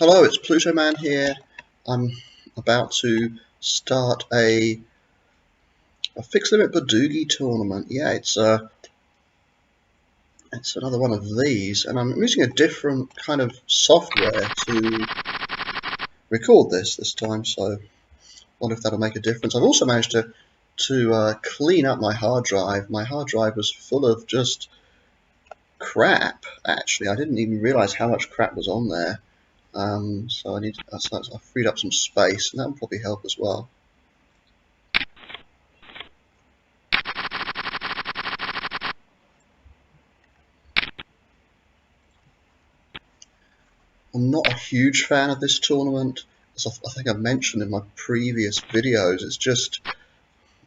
Hello, it's Pluto Man here. I'm about to start a fixed limit badugi tournament. Yeah, it's another one of these, and I'm using a different kind of software to record this time. So I wonder if that'll make a difference. I've also managed to clean up my hard drive. My hard drive was full of just crap. Actually, I didn't even realize how much crap was on there. So I freed up some space, and that will probably help as well. I'm not a huge fan of this tournament, as I think I've mentioned in my previous videos. It's just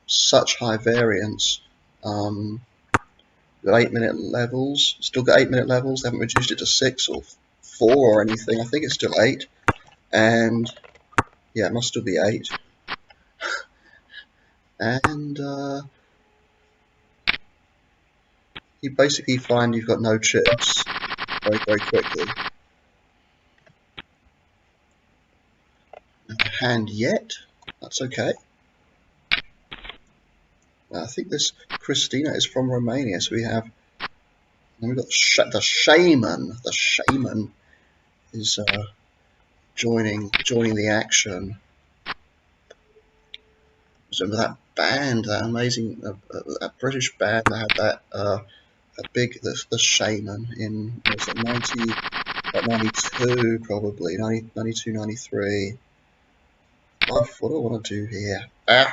such high variance. Got 8-minute levels, still got 8-minute levels. They haven't reduced it to 6 or 4 or anything. I think it's still 8, and yeah, it must still be 8. And you basically find you've got no chips very, very quickly. Not a hand yet. That's okay. I think this Christina is from Romania, so we've got the shaman. The shaman is joining the action. Remember that band, that amazing, that British band that had that the shaman in, was it 92 probably, 92, 93. What do I want to do here? I'm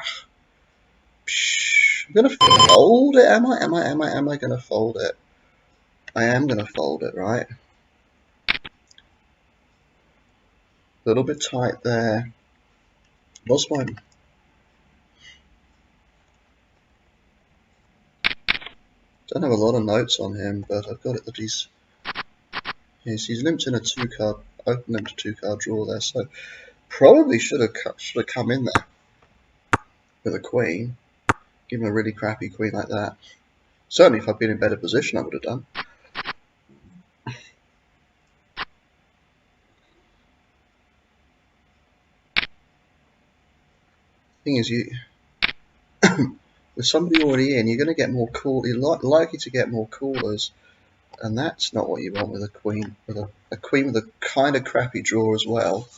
gonna fold it. Am I gonna fold it? I am gonna fold it, right? A little bit tight there. What's my... Don't have a lot of notes on him, but I've got it that he's limped in a open limped 2-card draw there, so probably should have come in there with a queen, given a really crappy queen like that. Certainly, if I'd been in better position, I would have done. Thing is, you with somebody already in, you're going to get more call. You're likely to get more callers, and that's not what you want with a queen. With a queen with a kind of crappy draw as well.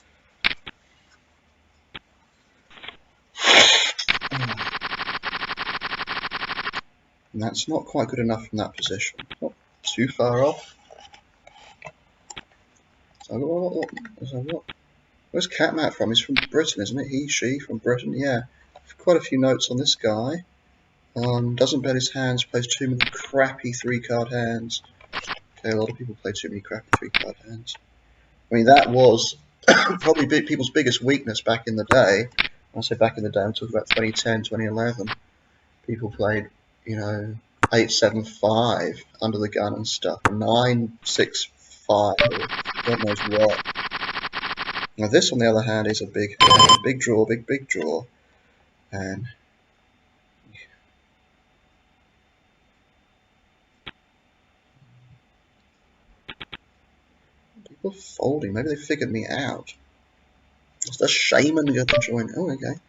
And that's not quite good enough from that position. Not too far off. So what? Where's Catmat from? He's from Britain, isn't it? He, she, from Britain. Yeah. Quite a few notes on this guy. Doesn't bet his hands, plays too many crappy 3-card hands. Okay, a lot of people play too many crappy 3-card hands. I mean, that was probably people's biggest weakness back in the day. When I say back in the day, I'm talking about 2010, 2011. People played, 8-7-5 under the gun and stuff, 9-6-5, or God knows what. Now this, on the other hand, is a big draw, big draw, and people are folding. Maybe they figured me out. Is the shaman going to join? Oh, okay.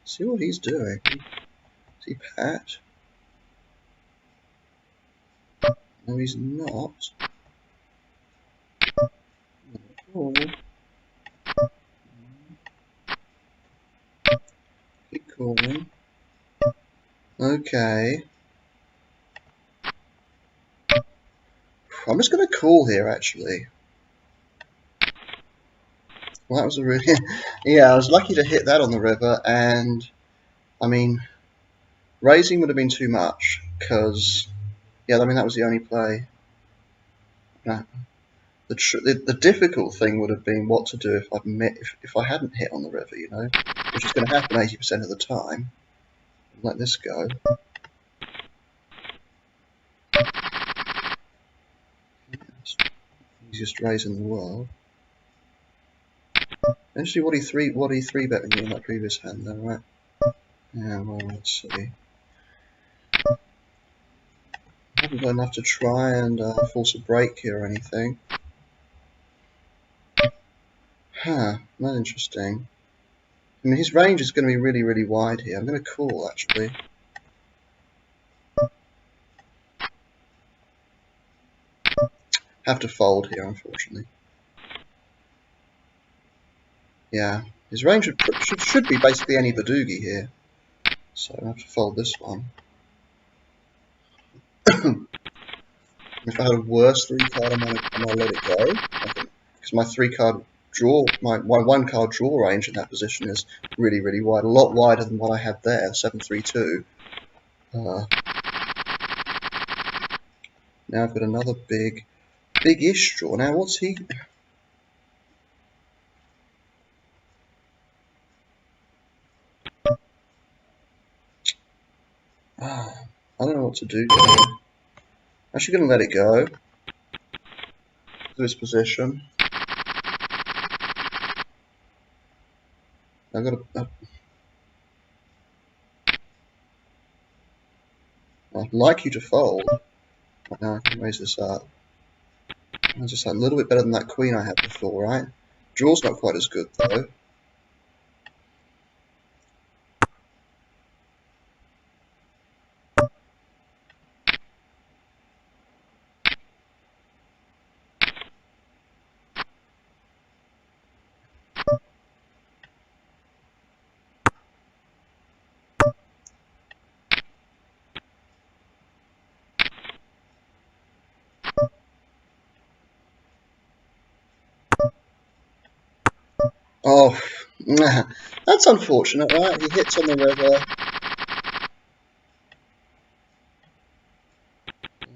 See what he's doing. Is he Pat? No, he's not. Oh. Keep calling. Okay. I'm just going to call here, actually. Well, that was a really... yeah, I was lucky to hit that on the river, and, I mean, raising would have been too much, because, yeah, I mean, that was the only play. No. The difficult thing would have been what to do if I hadn't hit on the river, which is going to happen 80% of the time. Let this go. Easiest raise in the world. Actually, what he three betting me in that previous hand, though, right? Yeah, well, let's see. I haven't got enough to try and force a break here or anything. Huh, not interesting. I mean, his range is going to be really, really wide here. I'm going to call, actually. Have to fold here, unfortunately. Yeah, his range should be basically any badugi here. So I have to fold this one. If I had a worse 3-card, I might let it go. I think because my 3-card draw, my 1-card draw range in that position is really, really wide, a lot wider than what I had there, 7-3-2. Now I've got another big-ish draw. Now what's he? I don't know what to do here. I'm actually going to let it go to this position. I've got to. I'd like you to fold. But now I can raise this up. It's just a little bit better than that queen I had before, right? Draw's not quite as good though. Oh, that's unfortunate, right? He hits on the river.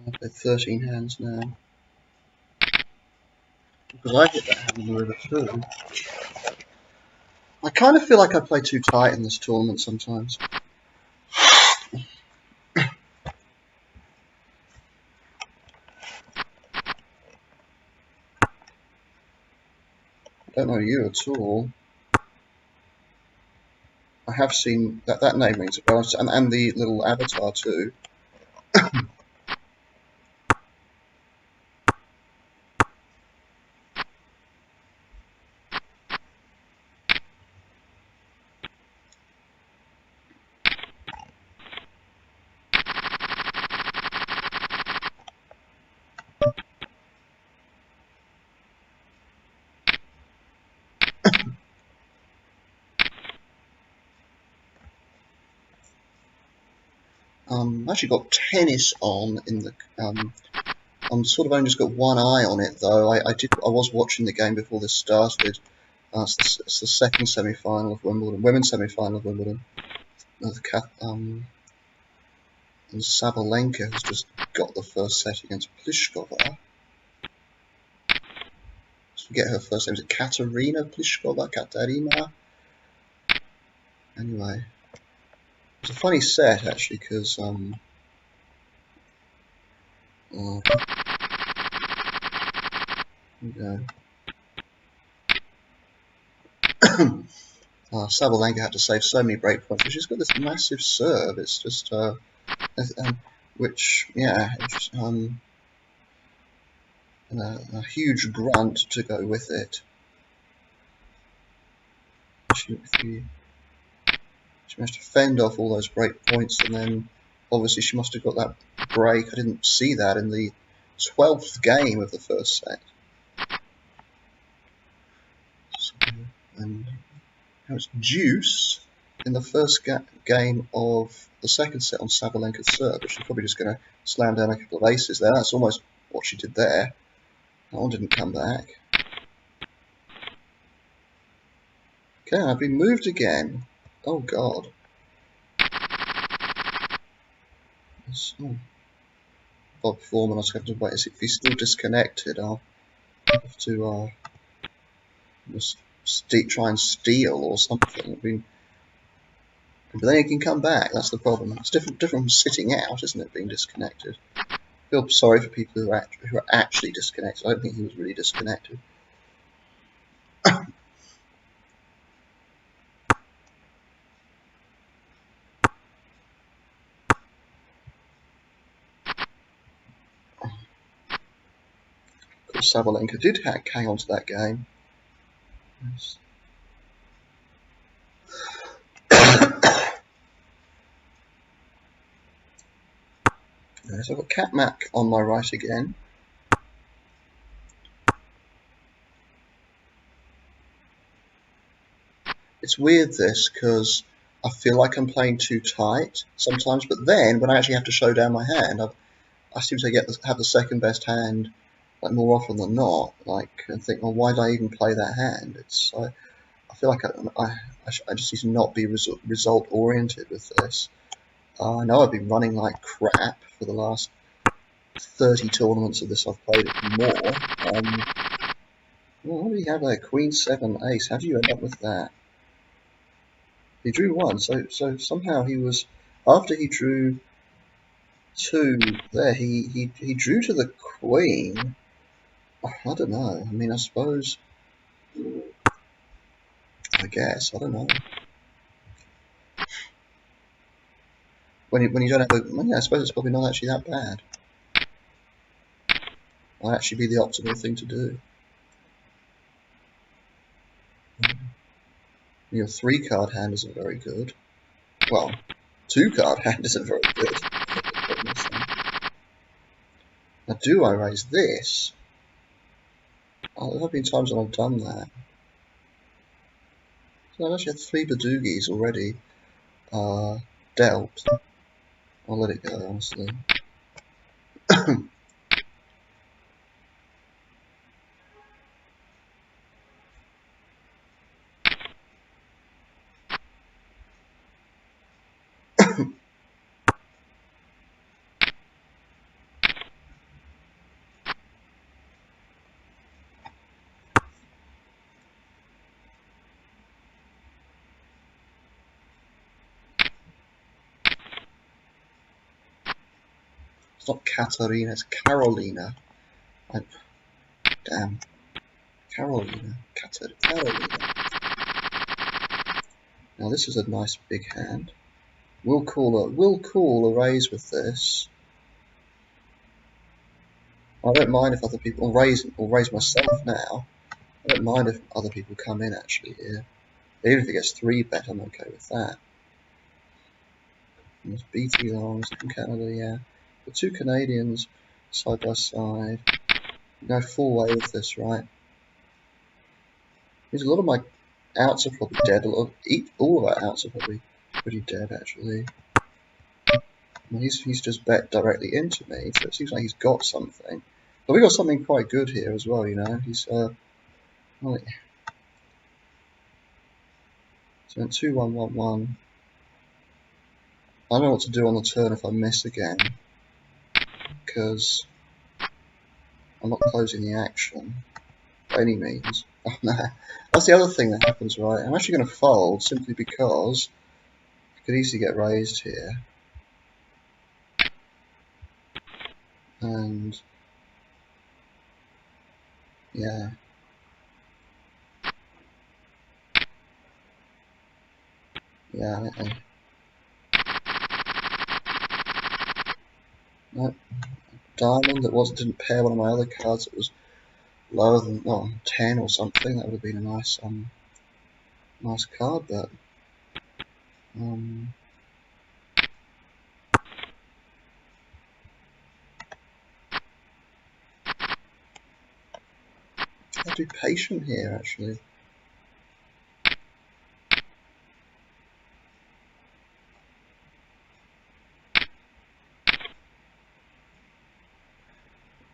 I've got 13 hands now. Because I hit that hand on the river too. I kind of feel like I play too tight in this tournament sometimes. I don't know you at all. I have seen that name rings a bell, and the little avatar too. Actually got tennis on in the. I'm sort of only just got one eye on it though. I was watching the game before this started. It's the second semi-final of Wimbledon, women's semi-final of Wimbledon. And Sabalenka has just got the first set against Pliskova. Forget her first name. Is it Katerina Pliskova? Katarina? Anyway, it's a funny set actually because here we go. Sabalenka had to save so many break points, but she's got this massive serve. It's just which yeah, it's, and a huge grunt to go with it. She managed to fend off all those break points, and then obviously she must have got that break. I didn't see that in the 12th game of the first set. So, and now it's deuce in the first game of the second set on Sabalenka's serve, but she's probably just going to slam down a couple of aces there. That's almost what she did there. That one didn't come back. Okay, I've been moved again. Oh god. Oh. Bob Foreman, I was going to wait. If he's still disconnected, I'll have to just try and steal or something. But then he can come back. That's the problem. It's different from sitting out, isn't it? Being disconnected. I feel sorry for people who are actually disconnected. I don't think he was really disconnected. Of course, Sabalenka did hang on to that game. Yes. So I've got Cat Mac on my right again. It's weird this, because I feel like I'm playing too tight sometimes, but then when I actually have to show down my hand, I seem to have the second best hand, like, more often than not. Like, and think, well, why did I even play that hand? It's I feel like I just need to not be result oriented with this. I know I've been running like crap for the last 30 tournaments of this. I've played it more. Well, what do you have there? Queen 7 ace. How do you end up with that? He drew one, so somehow he was, after he drew two there, he drew to the queen. I don't know. I mean, I suppose, I guess, I don't know. When you don't have a, well, yeah, I suppose it's probably not actually that bad. Might actually be the optimal thing to do. Your 3-card hand isn't very good. Well, 2-card hand isn't very good. Now, do I raise this? Oh, there have been times when I've done that. So I've actually had 3 badugis already dealt. I'll let it go, honestly. It's not Katarina, it's Carolina. Damn. Carolina. Carolina. Now this is a nice big hand. We'll call a raise with this. I don't mind if other people raise myself now. I don't mind if other people come in actually here. Even if it gets 3 bet, I'm okay with that. And there's BT Longs from Canada, yeah. The 2 Canadians side by side. Go full way with this, right? There's a lot of my outs are probably dead. All of our outs are probably pretty dead actually. Well, he's just bet directly into me, so it seems like he's got something. But we got something quite good here as well, you know. He's well, so 2-1-1-1. I don't know what to do on the turn if I miss again, because I'm not closing the action by any means. Oh, no. That's the other thing that happens, right? I'm actually going to fold simply because I could easily get raised here. And yeah. Yeah, no, diamond that didn't pair one of my other cards. It was lower than, well, 10 or something. That would have been a nice nice card, but I'll do patient here actually.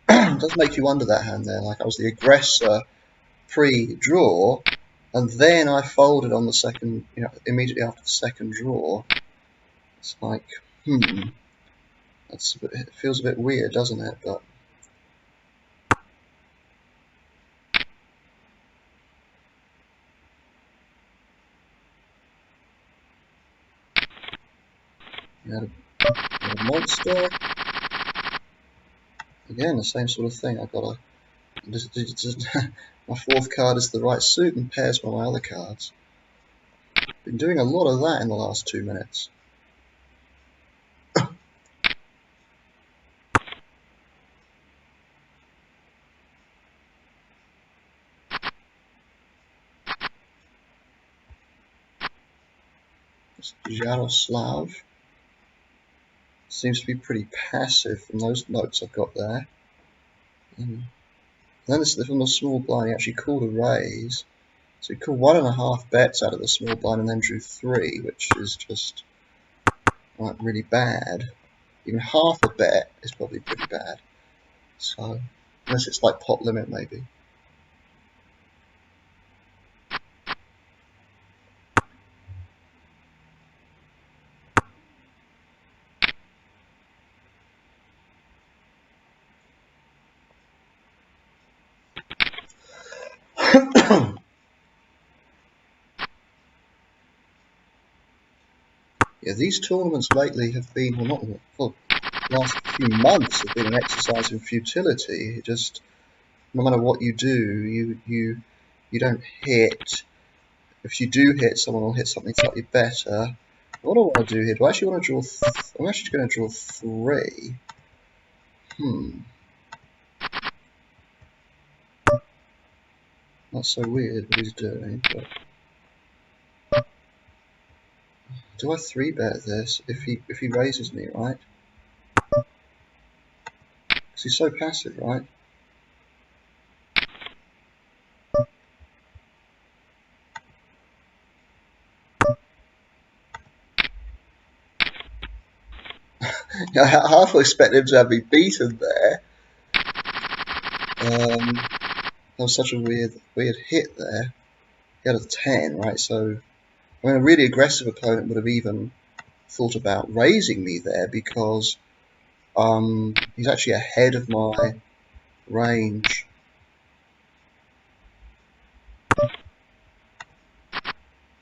It does make you wonder that hand there. Like, I was the aggressor pre-draw, and then I folded on the second, you know, immediately after the second draw. It's like, it feels a bit weird, doesn't it? But we had a monster. Again, the same sort of thing. I've got a. My 4th card is the right suit and pairs one of my other cards. Been doing a lot of that in the last 2 minutes. Jaroslav. Seems to be pretty passive from those notes I've got there. And then from the small blind, he actually called a raise. So he called 1.5 bets out of the small blind and then drew 3, which is just like really bad. Even half a bet is probably pretty bad. So, unless it's like pot limit maybe. Yeah, these tournaments lately have been, well, not well, last few months have been an exercise in futility. It just, no matter what you do, you don't hit. If you do hit, someone will hit something slightly better. What do I want to do here? Do I actually want to draw? I'm actually going to draw 3. That's so weird what he's doing. But do I 3-bet this if he raises me, right? Because he's so passive, right? I half expect him to have me beaten there. That was such a weird hit there. He had a 10, right? So, I mean, a really aggressive opponent would have even thought about raising me there because he's actually ahead of my range.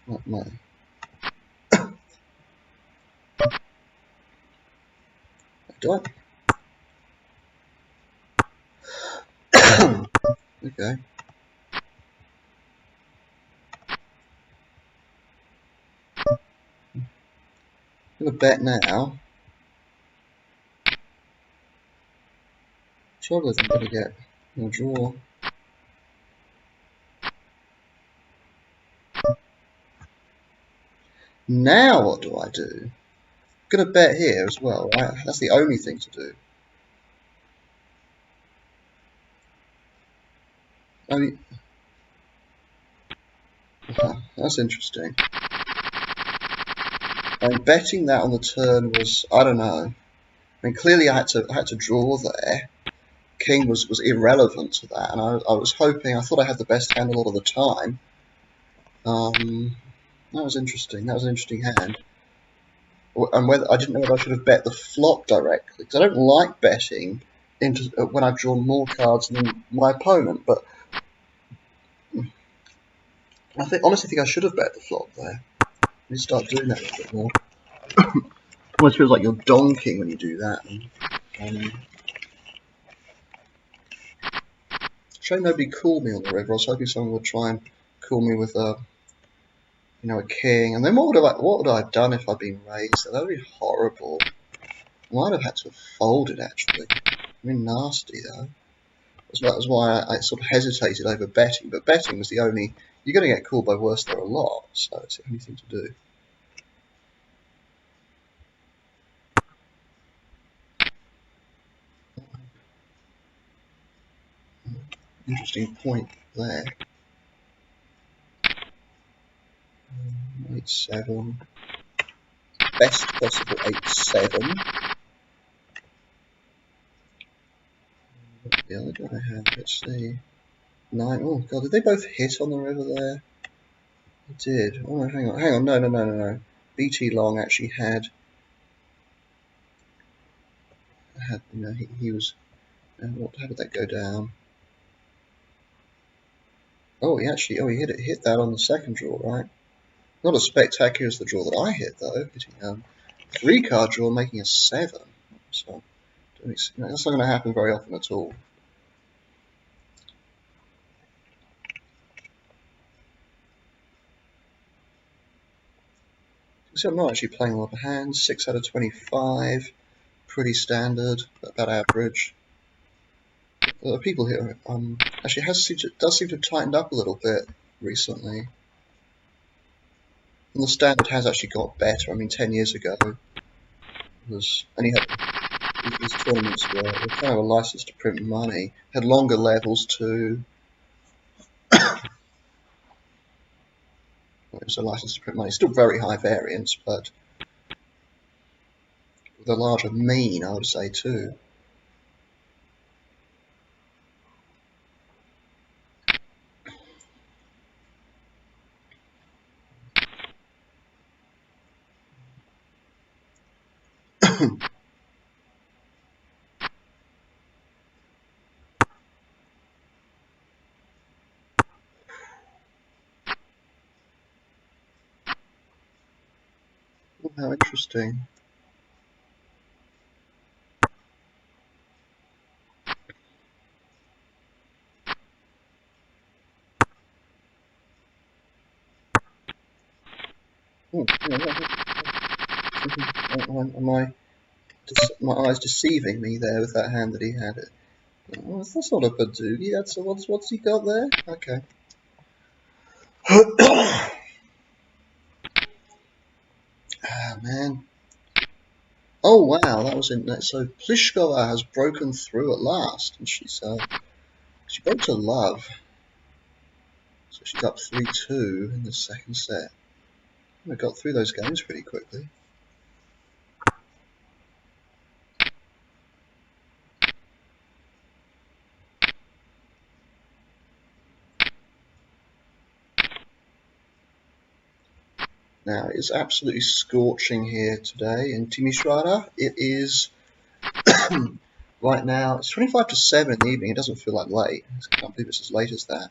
Not my. Do I? Okay. I'm gonna bet now. Trouble is I'm gonna get a draw. Now what do I do? I'm gonna bet here as well, right? That's the only thing to do. I mean, that's interesting. I mean, betting that on the turn was, I don't know. I mean, clearly I had to draw there. King was irrelevant to that, and I was hoping. I thought I had the best hand a lot of the time. That was interesting. That was an interesting hand. And whether I didn't know whether I should have bet the flop directly because I don't like betting into when I've drawn more cards than my opponent. But I honestly think I should have bet the flop there. I need to start doing that a little bit more. Almost feels like you're donking when you do that. Shame nobody called me on the river. I was hoping someone would try and call me with a king. And then what would I have done if I'd been raised? That would be horrible. I might have had to have folded actually. I mean, nasty though. That was why I sort of hesitated over betting. But betting was the only. You're going to get called by worse there a lot, so it's the only thing to do. Interesting point there. 8-7. Best possible 8-7. What the other guy had? Let's see. 9. Oh god, did they both hit on the river there? They did. Oh, hang on. No. BT Long actually had. He was. How did that go down? Oh, he hit that on the second draw, right? Not as spectacular as the draw that I hit, though. Hitting a 3-card draw, making a 7. So that's not going to happen very often at all. So I'm not actually playing a lot of hands. 6 out of 25, pretty standard, about average. People here actually does seem to have tightened up a little bit recently. And the standard has actually got better. I mean, 10 years ago, and he had his tournaments were kind of a license to print money. Had longer levels too. It was a license to print money. Still very high variance, but with a larger mean, I would say too. Oh, how interesting. Oh, am I my eyes deceiving me there with that hand that he had it? Oh, that's not a badugi. That's what's he got there? Okay. Ah, man. Oh wow, that was in. So Pliskova has broken through at last, and she broke to love. So she's up 3-2 in the second set. I got through those games pretty quickly. Now it's absolutely scorching here today in Timisoara. It is right now. It's 25 to 7 in the evening. It doesn't feel like late. I can't believe it's as late as that.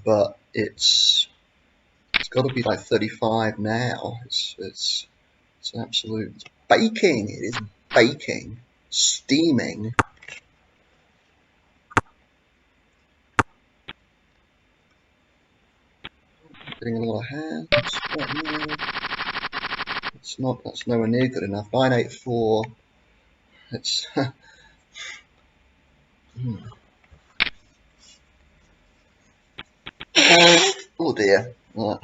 But it's got to be like 35 now. It's an absolute baking. It is baking, steaming. Getting a lot of hands right now. That's nowhere near good enough. 984. It's oh dear. Now,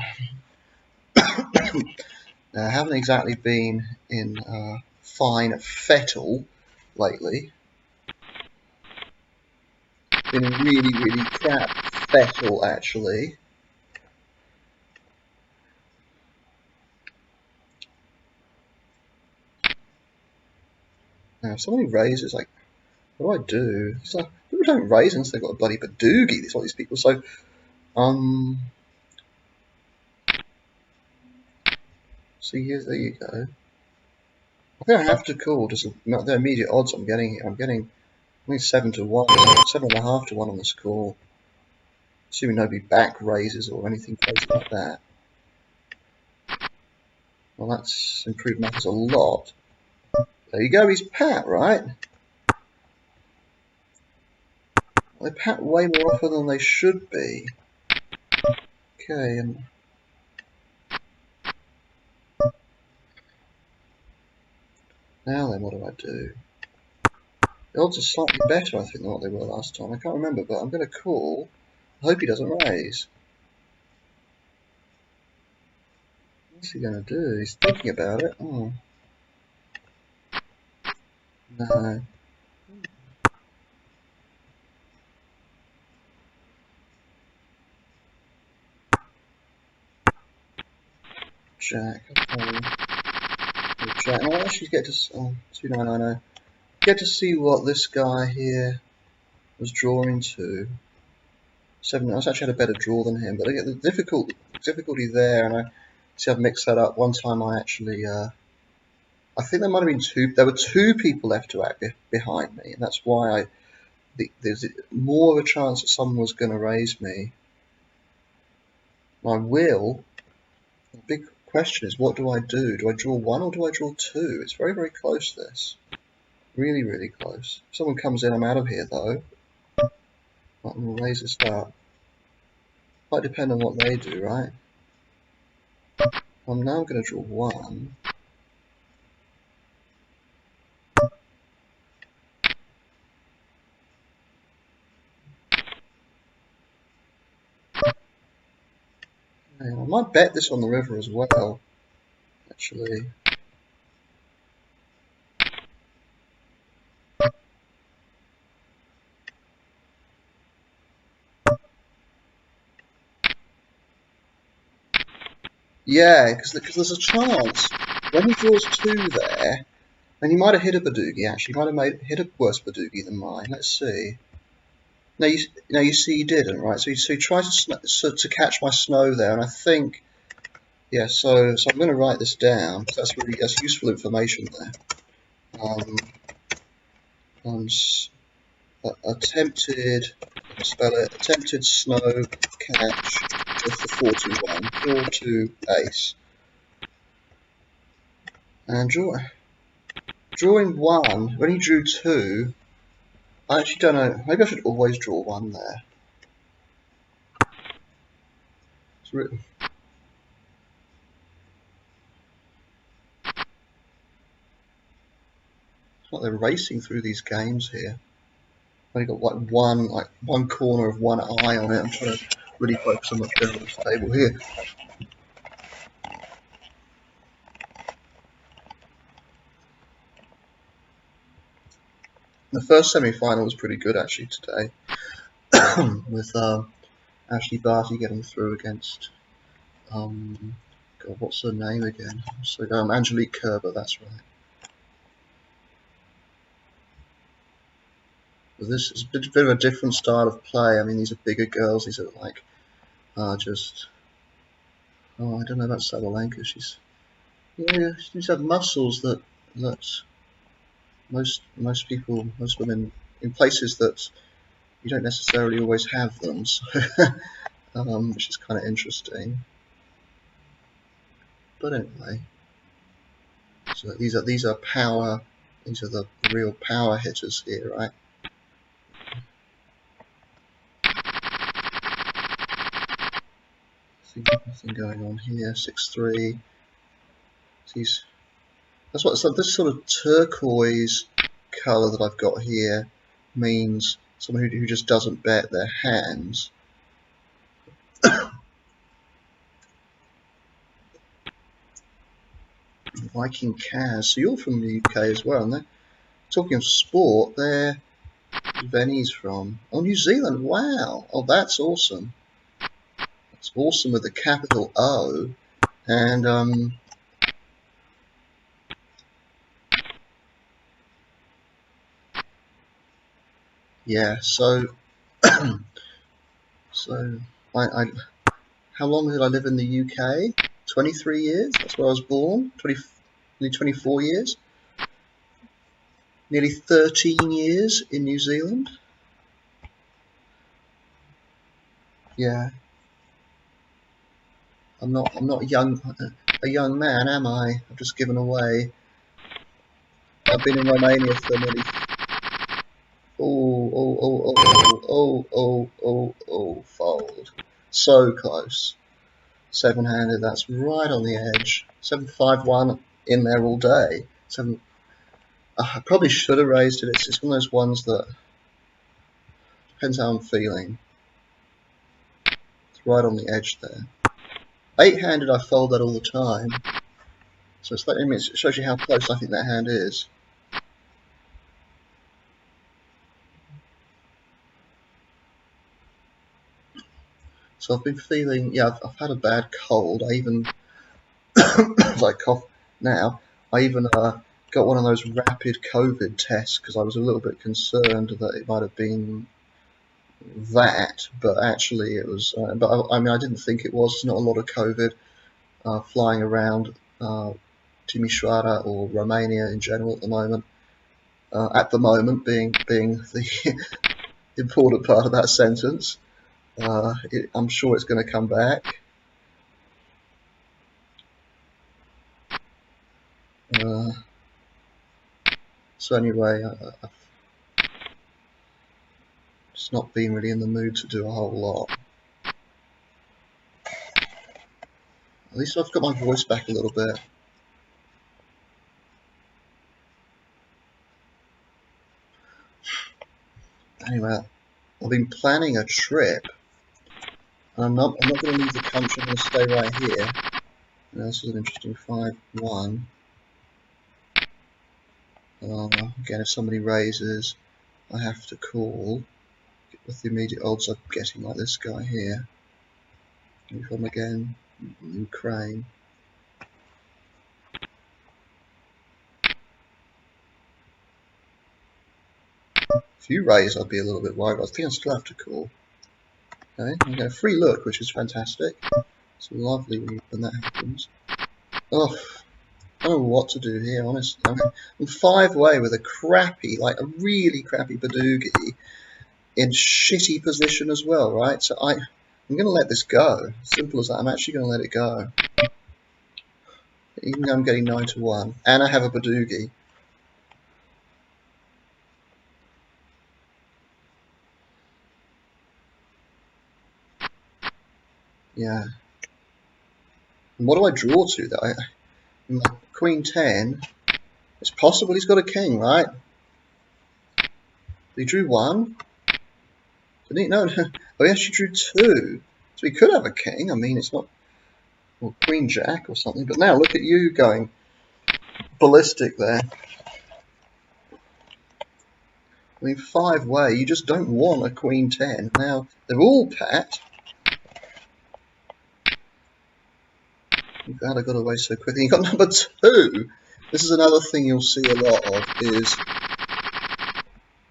I haven't exactly been in fine fettle lately. Been in really, really crap fettle actually. Now, if somebody raises, like, what do I do? It's like, people don't raise unless they've got a bloody badugi. That's what these people. So, see here, there you go. I think I have to call just the immediate odds I'm getting here. I'm getting only 7 to 1, 7.5 to 1 on this call. Assuming nobody back raises or anything crazy like that. Well, that's improved matters a lot. There you go, he's pat, right? They pat way more often than they should be. Okay, and now then, what do I do? The odds are slightly better, I think, than what they were last time. I can't remember, but I'm going to call. I hope he doesn't raise. What's he going to do? He's thinking about it. Oh. No. Jack. Okay. Jack. I'll actually get to... Oh, 2990. Get to see what this guy here was drawing to. 7. I actually had a better draw than him, but I get the difficulty there, and I see I've mixed that up. One time I actually... I think there might have been two. There were two people left to act behind me, and that's why there's more of a chance that someone was going to raise me. I will. The big question is, what do I do? Do I draw 1 or do I draw 2? It's very, very close, this. Really, really close. If someone comes in, I'm out of here, though. I'm going to raise this up. Might depend on what they do, right? I'm now going to draw 1. might bet this on the river as well, actually. Yeah, because there's a chance when he draws 2 there, and he might have hit a badugi, actually. He might have hit a worse badugi than mine. Let's see. No, you see he didn't, right? So he tries to catch my snow there, and I think, yeah, so I'm going to write this down, because that's useful information there. Um, attempted, spell it, attempted snow catch with the 41, 4-2 ace. And drawing 1, when he drew 2, I actually don't know, maybe I should always draw 1 there. It's like they're racing through these games here. I've only got one corner of one eye on it. I'm trying to really focus on what's going on this table here. The first semi-final was pretty good actually today, with Ashley Barty getting through against God, what's her name again? So Angelique Kerber, that's right. But this is a bit of a different style of play. I mean, these are bigger girls. These are like just. Oh, I don't know about Sabalenka. She's had muscles that most women in places that you don't necessarily always have them, so, which is kind of interesting. But anyway, so these are power. These are the real power hitters here, right? Nothing going on here. 6-3. So this sort of turquoise colour that I've got here means someone who just doesn't bet their hands. Viking Kaz. So you're from the UK as well, and talking of sport, where's Benny's from? Oh, New Zealand. Wow. Oh, that's awesome. That's awesome with a capital O. And yeah. So so I how long did I live in the UK? 23 years. That's where I was born. Nearly 24 years. Nearly 13 years in New Zealand. Yeah. I'm not a young man, am I? I've just given away. I've been in Romania for nearly. Fold. So close. 7-handed, that's right on the edge. 7-5-1 in there all day. I probably should have raised it. It's one of those ones that depends how I'm feeling. It's right on the edge there. 8-handed, I fold that all the time. So it shows you how close I think that hand is. So I've been feeling, yeah, I've had a bad cold. I even, as I cough now, I even got one of those rapid COVID tests because I was a little bit concerned that it might have been that, but actually it was. But I mean, I didn't think it was. There's not a lot of COVID flying around Timișoara or Romania in general at the moment. Being the important part of that sentence. I'm sure it's going to come back. So anyway, I've just not been really in the mood to do a whole lot. At least I've got my voice back a little bit. Anyway, I've been planning a trip I'm not going to leave the country. I'm going to stay right here. Now, this is an interesting 5-1. Again, if somebody raises, I have to call with the immediate odds I'm getting, like this guy here. Move on again, Ukraine. If you raise, I'd be a little bit worried. I think I still have to call. Okay, I get a free look, which is fantastic. It's lovely when that happens. Oh, I don't know what to do here, honestly. I'm 5 away with a crappy, like a really crappy badugi in shitty position as well, right? So I'm going to let this go. Simple as that. I'm actually going to let it go. Even though I'm getting 9-1, and I have a badugi. Yeah. And what do I draw to, though? Queen 10. It's possible he's got a king, right? He drew 1. Didn't he? No, no. Oh, he actually drew 2. So he could have a king. I mean, it's not... Well, Queen Jack or something. But now look at you going ballistic there. I mean, 5 way. You just don't want a Queen 10. Now, they're all pat. God, I got away so quickly. You got number 2. This is another thing you'll see a lot of is...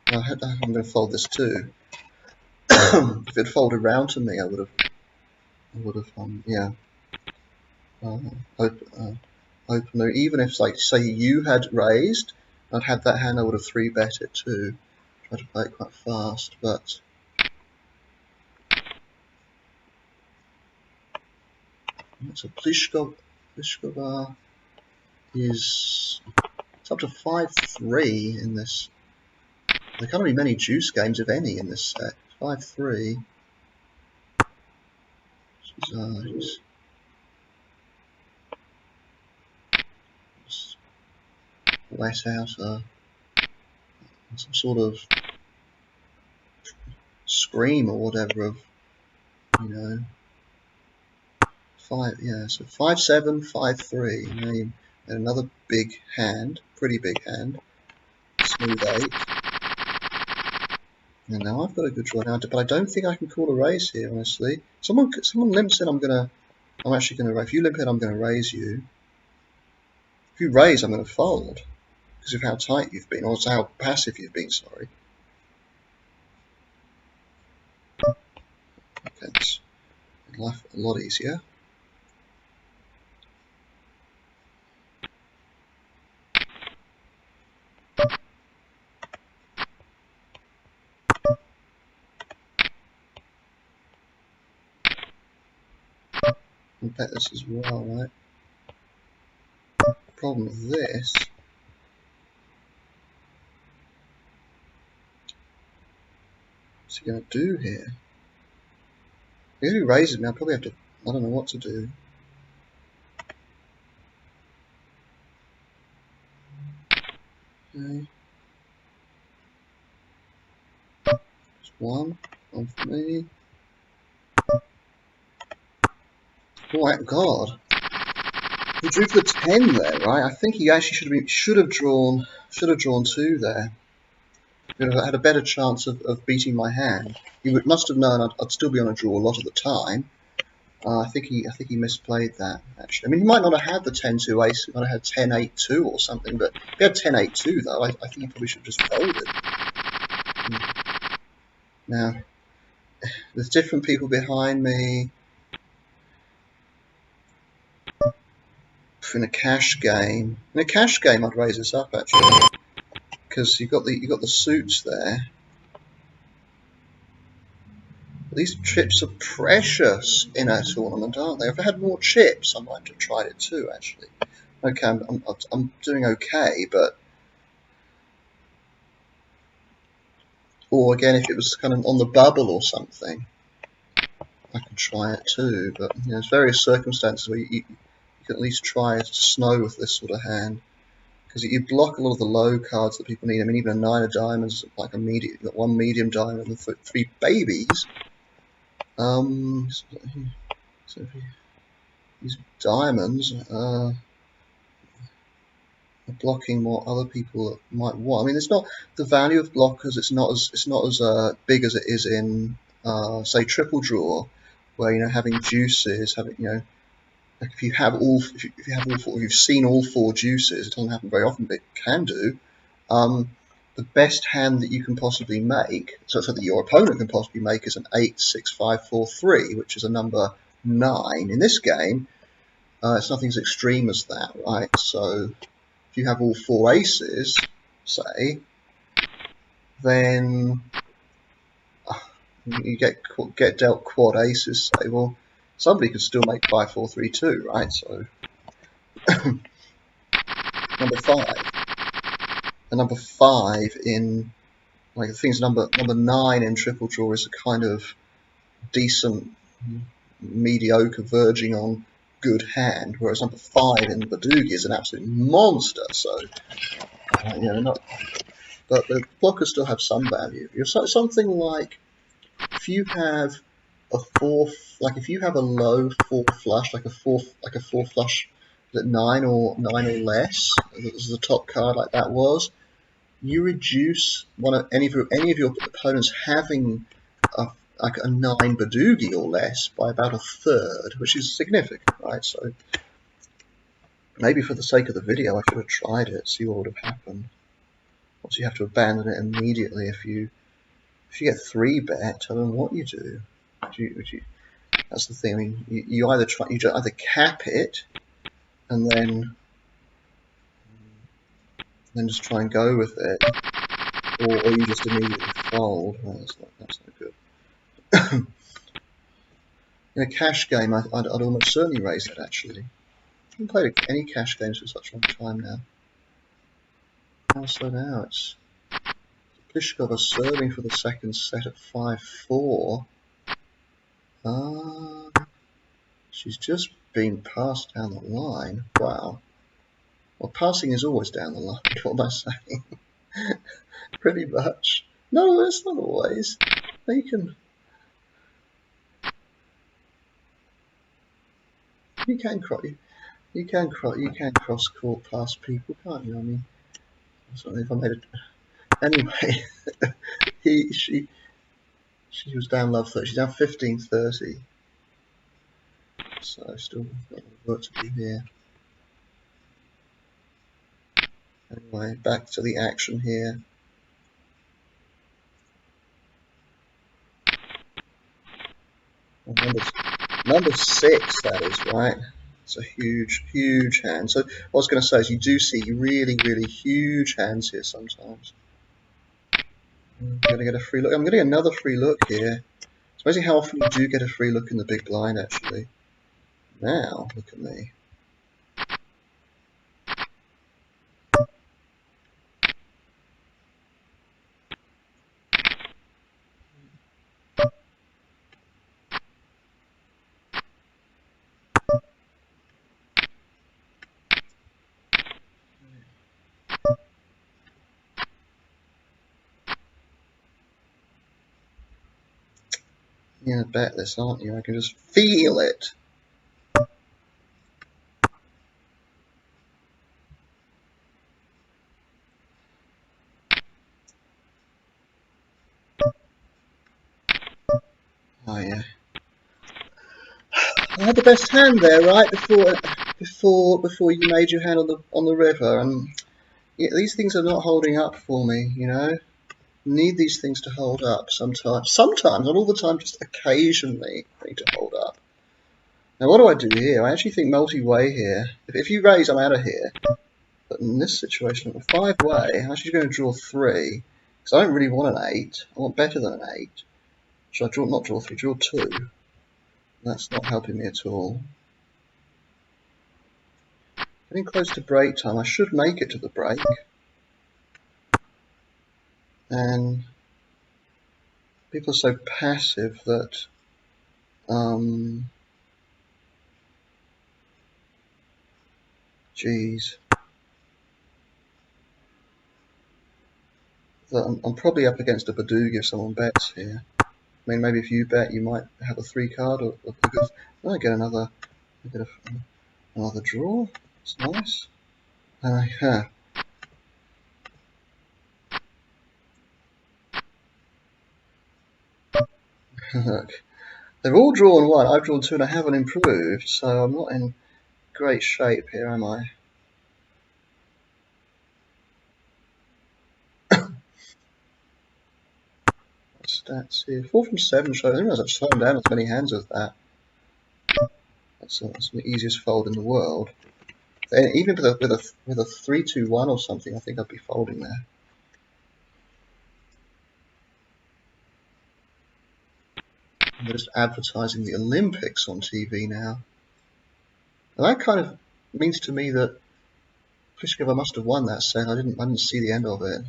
I'm going to fold this too. If it folded around to me, I would have, yeah. Open. Even if, like, say you had raised, I'd had that hand, I would have 3-bet it too. Try to play it quite fast, but so Pliskova is it's up to 5-3 in this. There can't be many juice games, if any, in this set. 5-3. She's let out some sort of scream or whatever of, you know, 5. Yeah, so 5-7, 5-3. And another big hand, pretty big hand. Smooth 8. And now I've got a good draw now, but I don't think I can call a raise here, honestly. Someone limps in, I'm actually gonna raise. If you limp in, I'm gonna raise you. If you raise, I'm gonna fold because of how tight you've been, or how passive you've been. Sorry. Okay, it's life a lot easier. I'll bet this as well, right? The problem with this. What's he gonna do here? If he raises me, I'll probably have to. I don't know what to do. Okay. Just one for me. Oh my God! He drew for the 10 there, right? I think he actually should have drawn 2 there. He would have had a better chance of beating my hand. He must have known I'd still be on a draw a lot of the time. I think he misplayed that, actually. I mean, he might not have had the 10-2 ace. He might have had 10-8-2 or something. But if he had 10-8-2, though, I think he probably should have just folded. Now, there's different people behind me. In a cash game, I'd raise this up actually, because you've got the suits there. These chips are precious in a tournament, aren't they? If I had more chips, I might have tried it too, actually. Okay, I'm doing okay, but... Or again, if it was kind of on the bubble or something, I could try it too. But, you know, there's various circumstances where you can at least try to snow with this sort of hand. Because you block a lot of the low cards that people need. I mean, even a 9 of diamonds, like a medium, you've got 1 medium diamond and 3 babies. So these diamonds are blocking what other people might want. I mean, it's not the value of blockers. It's not as big as it is in say triple draw, where having juices, having like if you have all if you have all four, if you've seen all four juices, it doesn't happen very often, but it can do. The best hand that you can possibly make, so that your opponent can possibly make, is an 8, 6, 5, 4, 3, which is a number 9. In this game, it's nothing as extreme as that, right? So if you have all four aces, say, then you get dealt quad aces, say, well, somebody could still make 5, 4, 3, 2, right? So number 5. And number 5 in, like, the thing's number 9 in triple draw is a kind of decent, mediocre, verging on good hand, whereas number 5 in badugi is an absolute monster. So not, but the blockers still have some value. You're something like, if you have a if you have a low 4 flush, like a 4 flush at 9 or less, this is the top card, like that was, you reduce any of your opponents having like a 9 badugi or less by about a third, which is significant, right? So maybe for the sake of the video, I should have tried it, see what would have happened. Obviously, you have to abandon it immediately if you get 3-bet. I don't know what you do. That's the thing. I mean, you either cap it and then just try and go with it, or you just immediately fold. Well, that's not good. In a cash game, I'd almost certainly raise it, actually. I haven't played any cash games for such a long time now. So now it's Pliskova serving for the second set at 5-4. She's just been passed down the line. Wow. Well, passing is always down the line, what am I saying? Pretty much. No, it's not always. You can cross court past people, can't you? I mean, if I made it anyway. She was down love 30. She's down 15-30. So still got work to do here. Anyway, back to the action here. Number 6, that is, right? It's a huge hand. So what I was going to say is you do see really huge hands here sometimes. I'm going to get a free look. I'm getting another free look here. It's amazing how often you do get a free look in the big blind, actually. Now, look at me. You're going to bet this, aren't you? I can just feel it. Oh yeah. I had the best hand there, right? Before you made your hand on the river, and yeah, these things are not holding up for me. Need these things to hold up sometimes. Sometimes, not all the time, just occasionally need to hold up. Now, what do I do here? I actually think multi-way here. If you raise, I'm out of here. But in this situation, with 5-way, I'm actually going to draw 3. Because I don't really want an 8. I want better than an 8. Should I not draw 3? Draw 2. That's not helping me at all. Getting close to break time. I should make it to the break. And people are so passive that geez, that I'm probably up against a badugi if someone bets here. I mean, maybe if you bet, you might have a 3 card, or I get another draw. It's nice. Yeah. Look, they've all drawn 1. I've drawn 2 and I haven't improved, so I'm not in great shape here, am I? Stats here. 4 from 7 shows. I didn't realize I've slowed down as many hands as that. That's the easiest fold in the world. And even with a 3-2-1 or something, I think I'd be folding there. And they're just advertising the Olympics on TV now. And that kind of means to me that Pliskova must have won that set. I didn't see the end of it. I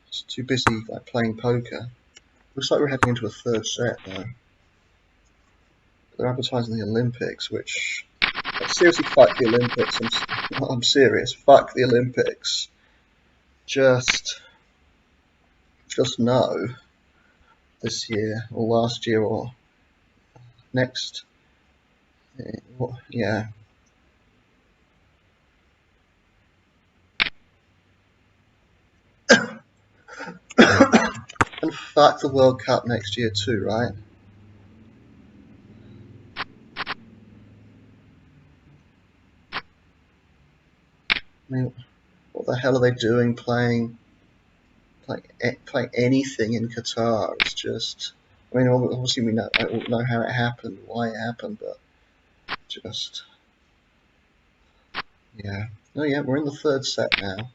was too busy like playing poker. Looks like we're heading into a 3rd set though. They're advertising the Olympics, which seriously, fuck the Olympics. I'm serious. Fuck the Olympics. Just no. This year or last year or next. Yeah. And fuck the World Cup next year too, right? I mean, what the hell are they doing playing anything in Qatar? It's just, I mean, obviously we know how it happened, why it happened, but just, yeah. Oh yeah, we're in the 3rd set now.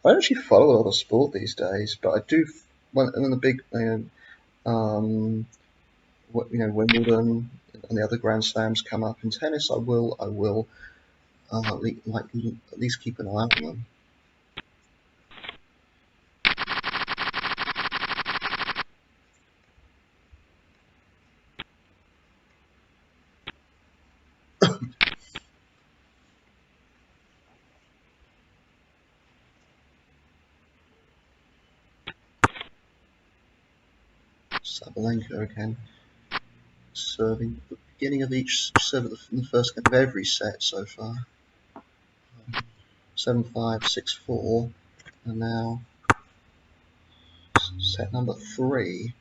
I don't actually follow a lot of sport these days, but I do when the big, Wimbledon and the other Grand Slams come up in tennis. I will at least keep an eye on them. Sabalenka again, serving at the beginning of each serve in the first game of every set so far. 7-5, 6-4, and now set number 3.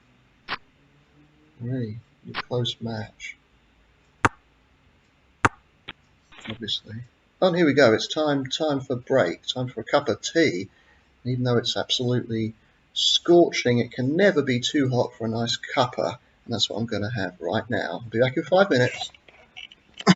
Really close match, obviously. Oh, and here we go. It's time for break. Time for a cup of tea. Even though it's absolutely scorching, it can never be too hot for a nice cuppa, and that's what I'm going to have right now. I'll be back in 5 minutes.